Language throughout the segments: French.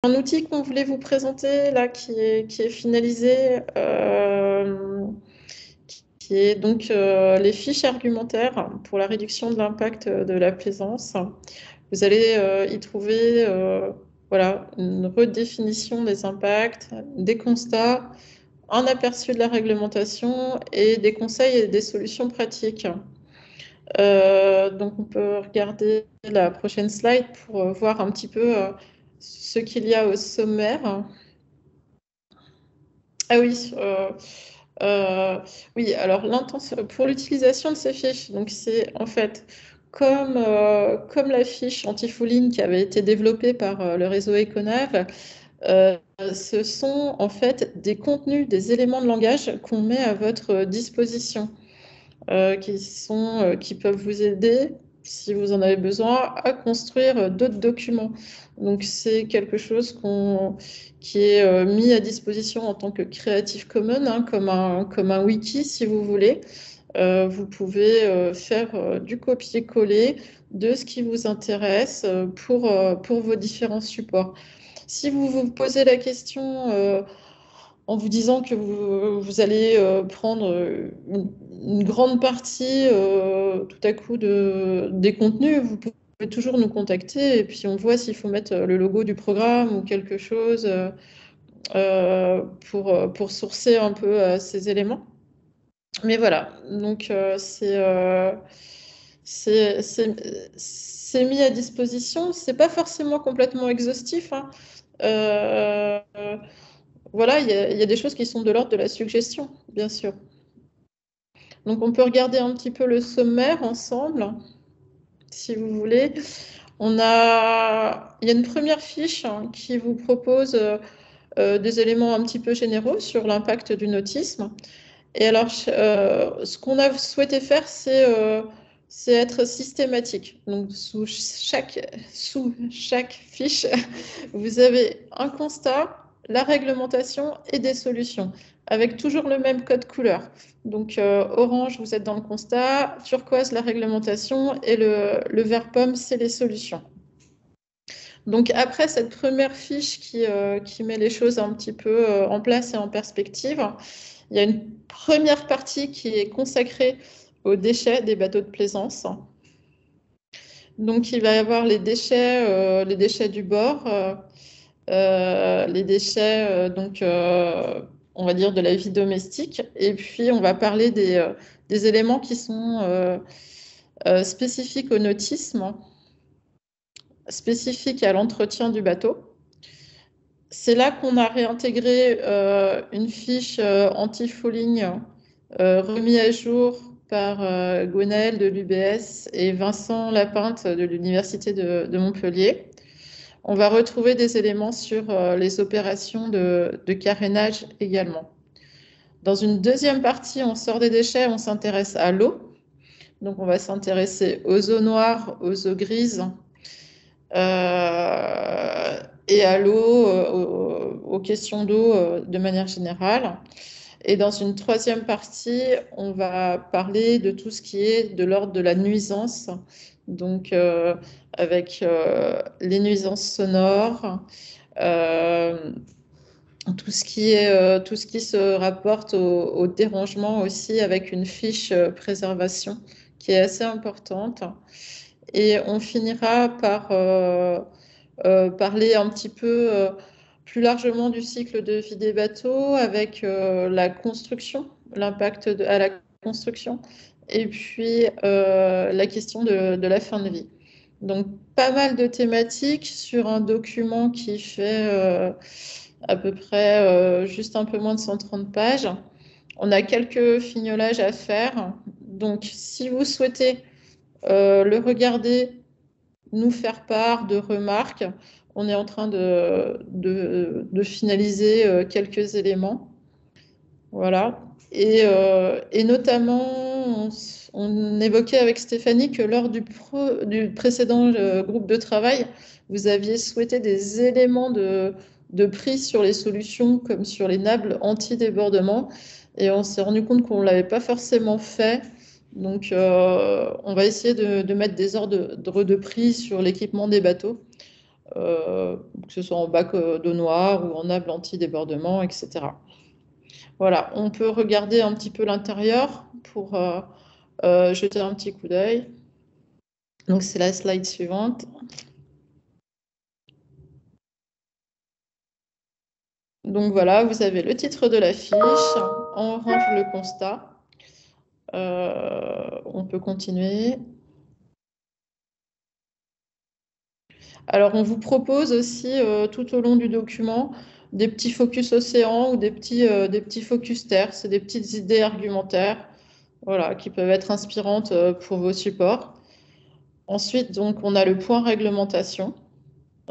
un outil qu'on voulait vous présenter là qui est finalisé, qui est donc les fiches argumentaires pour la réduction de l'impact de la plaisance. Vous allez y trouver voilà, une redéfinition des impacts, des constats, un aperçu de la réglementation et des conseils et des solutions pratiques. Donc on peut regarder la prochaine slide pour voir un petit peu ce qu'il y a au sommaire. Ah oui, oui, alors pour l'utilisation de ces fiches, donc c'est en fait comme la fiche anti-fouling qui avait été développée par le réseau Econav, ce sont en fait des contenus, des éléments de langage qu'on met à votre disposition, qui peuvent vous aider, si vous en avez besoin, à construire d'autres documents. Donc c'est quelque chose qui est mis à disposition en tant que Creative Commons, hein, comme un wiki si vous voulez. Vous pouvez faire du copier-coller de ce qui vous intéresse pour vos différents supports. Si vous vous posez la question en vous disant que vous allez prendre une grande partie tout à coup des contenus, vous pouvez toujours nous contacter et puis on voit s'il faut mettre le logo du programme ou quelque chose pour sourcer un peu ces éléments. Mais voilà, donc c'est mis à disposition. C'est pas forcément complètement exhaustif, hein. Euh, voilà, il y a des choses qui sont de l'ordre de la suggestion, bien sûr. Donc on peut regarder un petit peu le sommaire ensemble, si vous voulez. Il y a une première fiche qui vous propose des éléments un petit peu généraux sur l'impact du nautisme. Et alors, ce qu'on a souhaité faire, c'est être systématique. Donc, sous chaque fiche, vous avez un constat, la réglementation et des solutions, avec toujours le même code couleur. Donc, orange, vous êtes dans le constat, turquoise, la réglementation, et le vert pomme, c'est les solutions. Donc, après cette première fiche qui met les choses un petit peu en place et en perspective, il y a une première partie qui est consacrée aux déchets des bateaux de plaisance. Donc, il va y avoir les déchets du bord, les déchets, on va dire, de la vie domestique. Et puis, on va parler des éléments qui sont spécifiques au nautisme, spécifiques à l'entretien du bateau. C'est là qu'on a réintégré une fiche anti-fouling remise à jour par Gwenaël de l'UBS et Vincent Lapinte de l'Université de Montpellier. On va retrouver des éléments sur les opérations de carénage également. Dans une deuxième partie, on sort des déchets, on s'intéresse à l'eau. Donc, on va s'intéresser aux eaux noires, aux eaux grises et à l'eau, aux questions d'eau de manière générale. Et dans une troisième partie, on va parler de tout ce qui est de l'ordre de la nuisance, donc avec les nuisances sonores, tout ce qui se rapporte au dérangement aussi, avec une fiche préservation qui est assez importante. Et on finira par parler un petit peu plus largement du cycle de vie des bateaux avec la construction, l'impact à la construction, et puis la question de la fin de vie. Donc, pas mal de thématiques sur un document qui fait à peu près juste un peu moins de 130 pages. On a quelques fignolages à faire. Donc, si vous souhaitez le regarder, nous faire part de remarques, on est en train de finaliser quelques éléments. Voilà. Et notamment, on évoquait avec Stéphanie que lors du précédent groupe de travail, vous aviez souhaité des éléments de prise sur les solutions, comme sur les nables anti-débordement. Et on s'est rendu compte qu'on ne l'avait pas forcément fait. Donc, on va essayer de mettre des ordres de prix sur l'équipement des bateaux que ce soit en bac de noir ou en able anti-débordement, etc. Voilà, on peut regarder un petit peu l'intérieur pour jeter un petit coup d'œil. Donc, c'est la slide suivante. Donc, voilà, vous avez le titre de la fiche, en orange le constat. On peut continuer. Alors, on vous propose aussi tout au long du document des petits focus océan ou des petits focus terre. C'est des petites idées argumentaires, voilà, qui peuvent être inspirantes pour vos supports. Ensuite, donc, on a le point réglementation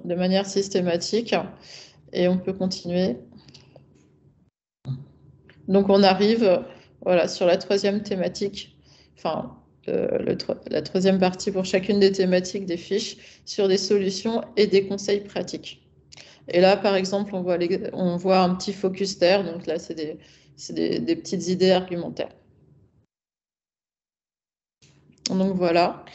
de manière systématique et on peut continuer. Donc, on arrive voilà, sur la troisième thématique, enfin, la troisième partie pour chacune des thématiques des fiches sur des solutions et des conseils pratiques. Et là, par exemple, on voit un petit focus terre. Donc là, c'est des petites idées argumentaires. Donc voilà.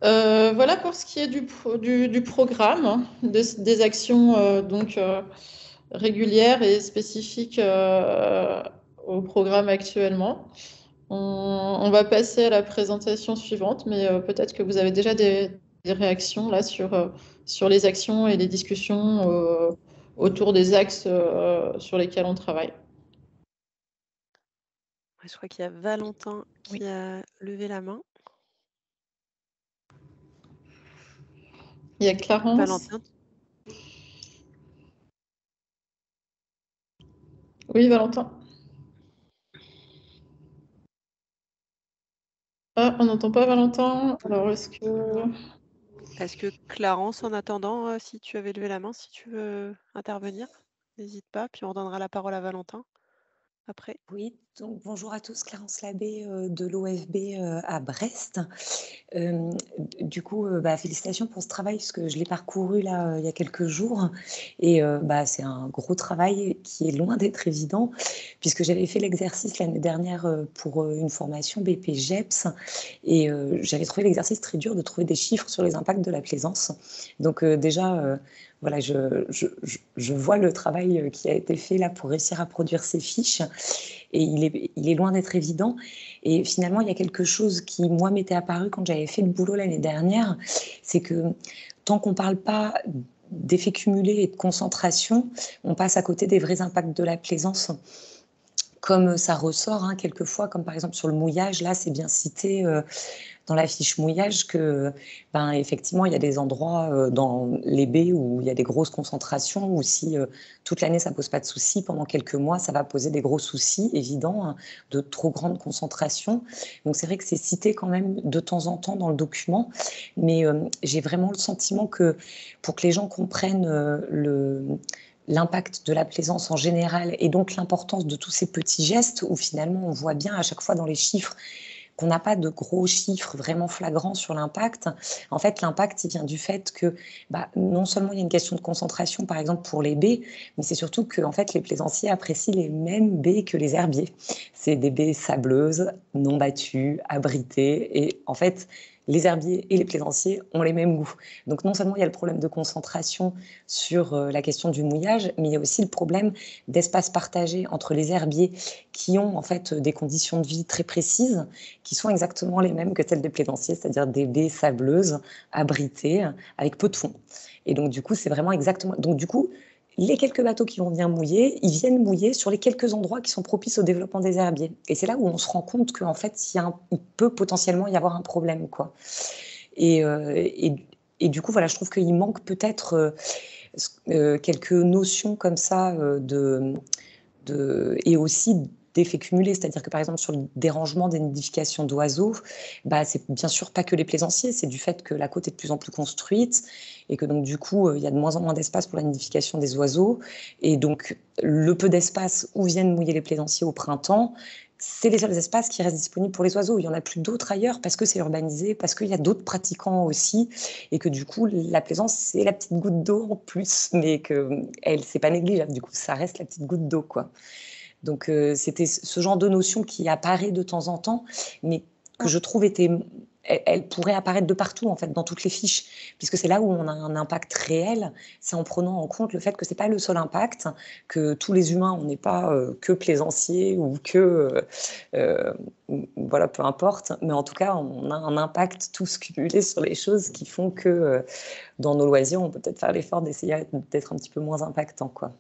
Voilà pour ce qui est du programme, hein, des actions régulières et spécifiques au programme actuellement. On va passer à la présentation suivante, mais peut-être que vous avez déjà des réactions là sur les actions et les discussions autour des axes sur lesquels on travaille. Je crois qu'il y a Valentin qui a levé la main. Il y a Clarence. Valentin. Oui, Valentin. Ah, on n'entend pas Valentin. Alors, est-ce que Clarence, en attendant, si tu avais levé la main, si tu veux intervenir, n'hésite pas, puis on redonnera la parole à Valentin après. Oui, donc bonjour à tous, Clarence Labbé de l'OFB à Brest. Du coup, félicitations pour ce travail, parce que je l'ai parcouru là il y a quelques jours. Et c'est un gros travail qui est loin d'être évident, puisque j'avais fait l'exercice l'année dernière pour une formation BPGEPS. Et j'avais trouvé l'exercice très dur de trouver des chiffres sur les impacts de la plaisance. Donc déjà, voilà, je vois le travail qui a été fait là pour réussir à produire ces fiches. Et il est loin d'être évident. Et finalement, il y a quelque chose qui, moi, m'était apparu quand j'avais fait le boulot l'année dernière, c'est que tant qu'on ne parle pas d'effets cumulés et de concentration, on passe à côté des vrais impacts de la plaisance. Comme ça ressort quelquefois, comme par exemple sur le mouillage, là, c'est bien cité dans la fiche mouillage que, effectivement, il y a des endroits dans les baies où il y a des grosses concentrations, ou si toute l'année ça pose pas de soucis, pendant quelques mois ça va poser des gros soucis évidents de trop grande concentration. Donc c'est vrai que c'est cité quand même de temps en temps dans le document, mais j'ai vraiment le sentiment que pour que les gens comprennent l'impact de la plaisance en général, et donc l'importance de tous ces petits gestes où finalement on voit bien à chaque fois dans les chiffres qu'on n'a pas de gros chiffres vraiment flagrants sur l'impact. En fait, l'impact, il vient du fait que non seulement il y a une question de concentration, par exemple, pour les baies, mais c'est surtout que en fait, les plaisanciers apprécient les mêmes baies que les herbiers. C'est des baies sableuses, non battues, abritées, et en fait, les herbiers et les plaisanciers ont les mêmes goûts. Donc non seulement il y a le problème de concentration sur la question du mouillage, mais il y a aussi le problème d'espace partagé entre les herbiers qui ont en fait des conditions de vie très précises, qui sont exactement les mêmes que celles des plaisanciers, c'est-à-dire des baies sableuses, abritées, avec peu de fond. Et donc du coup, c'est vraiment exactement... Donc du coup, les quelques bateaux qui vont venir mouiller, ils viennent mouiller sur les quelques endroits qui sont propices au développement des herbiers. Et c'est là où on se rend compte qu'en fait, il peut potentiellement y avoir un problème, quoi. Et du coup, voilà, je trouve qu'il manque peut-être quelques notions comme ça et aussi d'effets cumulés, c'est-à-dire que par exemple sur le dérangement des nidifications d'oiseaux, c'est bien sûr pas que les plaisanciers, c'est du fait que la côte est de plus en plus construite et que donc du coup il y a de moins en moins d'espace pour la nidification des oiseaux, et donc le peu d'espace où viennent mouiller les plaisanciers au printemps, c'est les seuls espaces qui restent disponibles pour les oiseaux. Il n'y en a plus d'autres ailleurs parce que c'est urbanisé, parce qu'il y a d'autres pratiquants aussi, et que du coup, la plaisance, c'est la petite goutte d'eau en plus, mais c'est pas négligeable. Du coup, ça reste la petite goutte d'eau, quoi. Donc, c'était ce genre de notion qui apparaît de temps en temps, mais que je trouve était elle pourrait apparaître de partout, en fait, dans toutes les fiches, puisque c'est là où on a un impact réel, c'est en prenant en compte le fait que c'est pas le seul impact, que tous les humains, on n'est pas que plaisanciers ou que, voilà, peu importe, mais en tout cas, on a un impact tous cumulés sur les choses qui font que dans nos loisirs, on peut peut-être faire l'effort d'essayer d'être un petit peu moins impactant, quoi.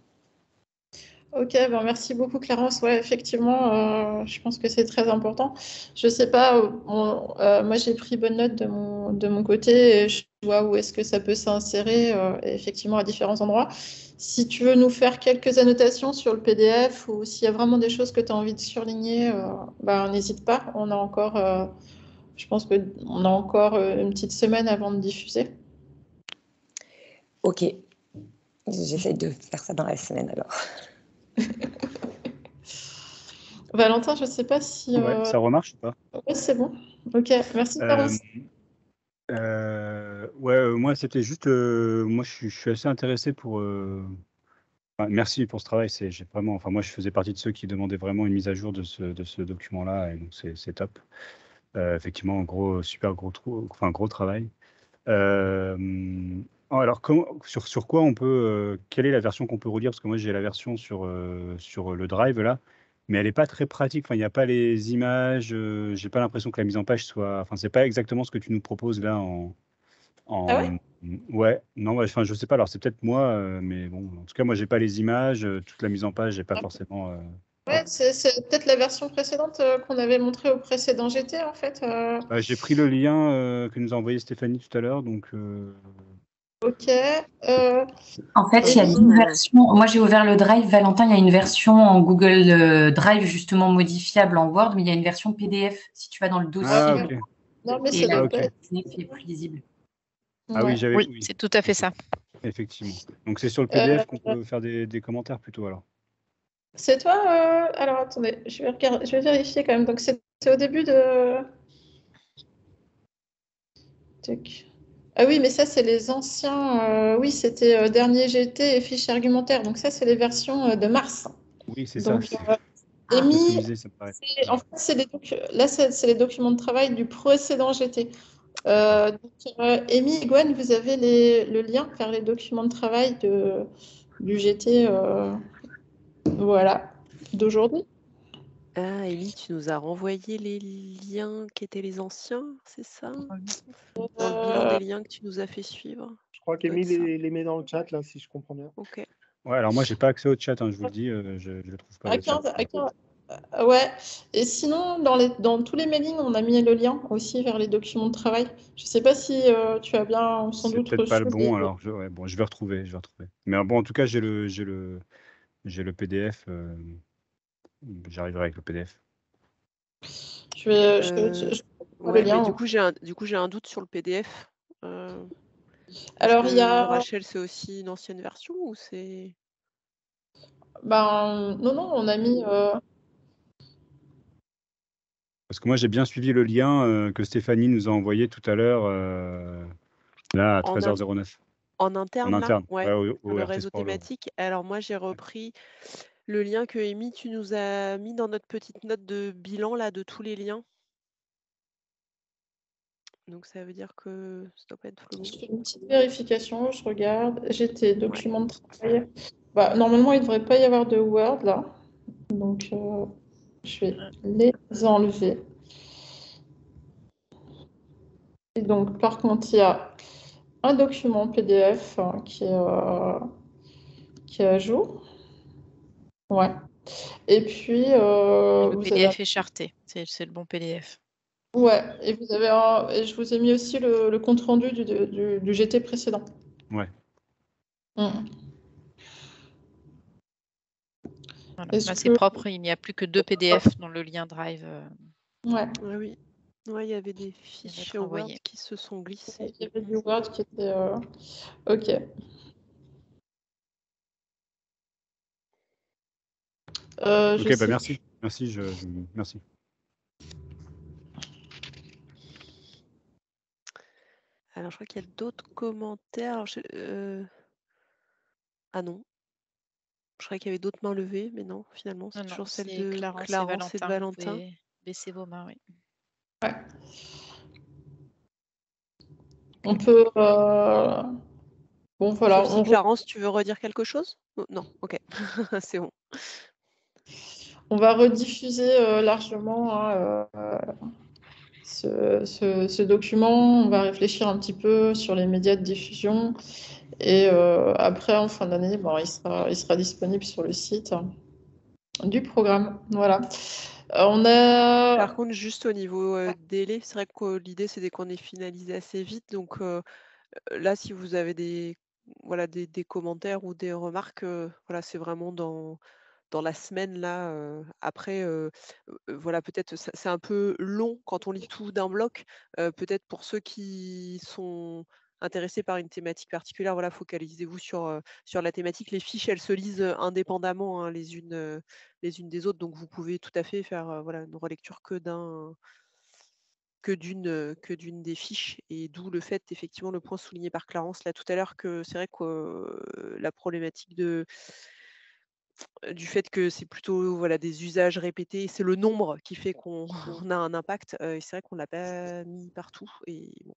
Ok, ben merci beaucoup Clarence. Ouais, effectivement, je pense que c'est très important. Je sais pas, moi j'ai pris bonne note de mon côté et je vois où est-ce que ça peut s'insérer effectivement à différents endroits. Si tu veux nous faire quelques annotations sur le PDF ou s'il y a vraiment des choses que tu as envie de surligner, ben, n'hésite pas. On a encore, je pense qu'on a encore une petite semaine avant de diffuser. Ok, j'essaie de faire ça dans la semaine alors. Valentin, je sais pas si... Ouais, ça remarche ou pas? Ouais, c'est bon. Ok, merci Euh, Clarence. ouais, moi c'était juste, moi je suis assez intéressé pour. Enfin, merci pour ce travail. J'ai vraiment, enfin moi je faisais partie de ceux qui demandaient vraiment une mise à jour de ce document-là, et donc c'est top. Effectivement, super gros travail. Alors sur quoi on peut, quelle est la version qu'on peut relire? Parce que moi j'ai la version sur le Drive là, mais elle est pas très pratique. Enfin, il n'y a pas les images. J'ai pas l'impression que la mise en page soit. Enfin, c'est pas exactement ce que tu nous proposes là Ah ouais? Ouais, non, ouais, enfin, je sais pas. Alors, c'est peut-être moi, mais bon, en tout cas, moi, j'ai pas les images. Toute la mise en page, j'ai pas forcément. Ouais, c'est peut-être la version précédente qu'on avait montrée au précédent GT en fait. J'ai pris le lien que nous a envoyé Stéphanie tout à l'heure, donc. Ok. En fait, il y a Élie, deux versions. Moi, j'ai ouvert le Drive. Valentin, il y a une version en Google Drive, justement modifiable en Word, mais il y a une version PDF si tu vas dans le dossier. Ah, ok. ok. Non, mais Et ça la doit ok. pas être. PDF est plus lisible. Ah oui, Ouais. Oui, c'est tout à fait ça. effectivement. Donc, c'est sur le Euh, PDF qu'on peut faire des commentaires plutôt, alors. c'est toi alors attendez, je vais vérifier quand même. Donc c'est au début de. Tac. Ah oui, mais ça c'est les anciens. Oui, c'était dernier GT et fiches argumentaires. Donc ça c'est les versions de mars. Oui, c'est ça. Donc C'est Amy, customisé, ça me paraît. en fait c'est là c'est les documents de travail du précédent GT. Amy et Gwen, vous avez le lien vers les documents de travail du GT voilà, d'aujourd'hui. Ah, Amy, tu nous as renvoyé les liens qui étaient les anciens, c'est ça? Dans le bilan des liens que tu nous as fait suivre. Je crois Ça doit qu'Emile être ça. les met dans le chat, là, si je comprends bien. Ok. Ouais, alors moi, j'ai pas accès au chat, hein, je vous le dis, je le trouve pas. À Le chat. 15, ouais. Et sinon, dans tous les mailings, on a mis le lien aussi vers les documents de travail. Je ne sais pas si tu as bien sans C'est doute peut-être pas le reçu bon, alors ouais, bon, je vais retrouver. Mais bon, en tout cas, j'ai le PDF. J'arriverai avec le PDF. Je vais le Ouais, mais lien. du coup, j'ai un doute sur le PDF. Alors, il y a. Rachel, c'est aussi une ancienne version ou c'est. Non, on a mis. Parce que moi, j'ai bien suivi le lien que Stéphanie nous a envoyé tout à l'heure, là, à 13h09. En interne, En interne, là, ouais, ouais, au le RT réseau Sport, thématique. Alors moi, j'ai repris le lien que Amy, tu nous as mis dans notre petite note de bilan là de tous les liens. Donc ça veut dire que ça doit pas être le bon. Je fais une petite vérification, je regarde. GT, documents de travail. Normalement, il ne devrait pas y avoir de Word là. Donc, je vais les enlever. Et donc, par contre, il y a un document PDF qui est à jour. Ouais. Et puis, Le vous PDF avez... est charté, c'est le bon PDF. Ouais, et vous avez et je vous ai mis aussi le compte rendu du GT précédent. Ouais. Voilà. Est-ce Là, c'est que- propre, il n'y a plus que 2 PDF dans le lien Drive. Ouais, Oui. Ouais, il y avait des fiches être Word envoyé. qui se sont glissées. il y avait du Word qui était... Ok. Ok, bah merci. Merci, merci. Alors, je crois qu'il y a d'autres commentaires. Ah non. Je croyais qu'il y avait d'autres mains levées, mais non, finalement, c'est toujours celle de Clarence et de Valentin. Vous pouvez baisser vos mains, oui. Ouais. On peut. Bon, voilà. Sauf si Clarence, tu veux redire quelque chose? Non, ok, c'est bon. On va rediffuser largement hein, ce document. On va réfléchir un petit peu sur les médias de diffusion. Et après, en fin d'année, bon, il sera disponible sur le site du programme. Voilà. On a. Par contre, juste au niveau délai, c'est vrai que l'idée, c'est qu'on ait finalisé assez vite. Donc là, si vous avez des commentaires ou des remarques, voilà, c'est vraiment dans la semaine là. Après, voilà, peut-être c'est un peu long quand on lit tout d'un bloc. Peut-être pour ceux qui sont intéressés par une thématique particulière, voilà, focalisez-vous sur la thématique. Les fiches, elles se lisent indépendamment hein, les unes des autres, donc vous pouvez tout à fait faire voilà, une relecture que d'une des fiches, et d'où le fait, effectivement, le point souligné par Clarence là tout à l'heure, que c'est vrai que la problématique du fait que c'est plutôt voilà, des usages répétés, c'est le nombre qui fait qu'on a un impact, et c'est vrai qu'on ne l'a pas mis partout, et bon,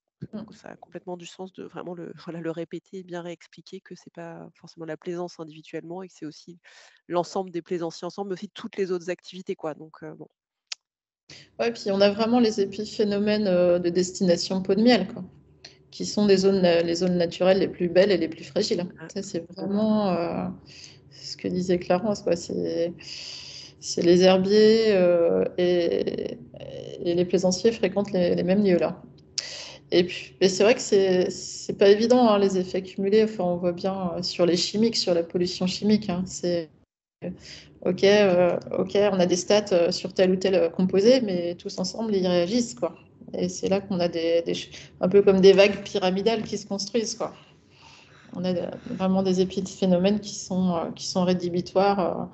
ça a complètement du sens de vraiment le répéter et bien réexpliquer que c'est pas forcément la plaisance individuellement et que c'est aussi l'ensemble des plaisanciers ensemble, mais aussi toutes les autres activités, quoi. Donc bon. Ouais, puis on a vraiment les épiphénomènes de destination peau de miel, quoi, qui sont les zones naturelles les plus belles et les plus fragiles. Ça, c'est vraiment ce que disait Clarence, quoi. C'est les herbiers et les plaisanciers fréquentent les mêmes lieux là. Et puis, mais c'est vrai que c'est pas évident hein, les effets cumulés. Enfin, on voit bien sur les chimiques, sur la pollution chimique. Hein, c'est ok, on a des stats sur tel ou tel composé, mais tous ensemble, ils réagissent, quoi. Et c'est là qu'on a un peu comme des vagues pyramidales qui se construisent, quoi. On a vraiment des épiphénomènes qui sont rédhibitoires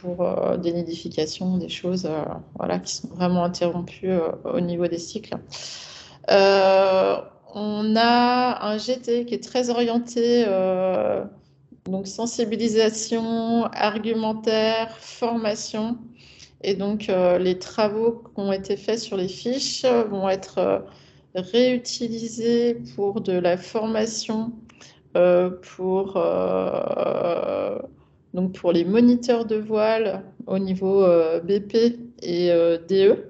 pour des nidifications, des choses voilà, qui sont vraiment interrompues au niveau des cycles. On a un GT qui est très orienté donc sensibilisation, argumentaire, formation. Et donc les travaux qui ont été faits sur les fiches vont être réutilisés pour de la formation donc pour les moniteurs de voile au niveau BP et DE.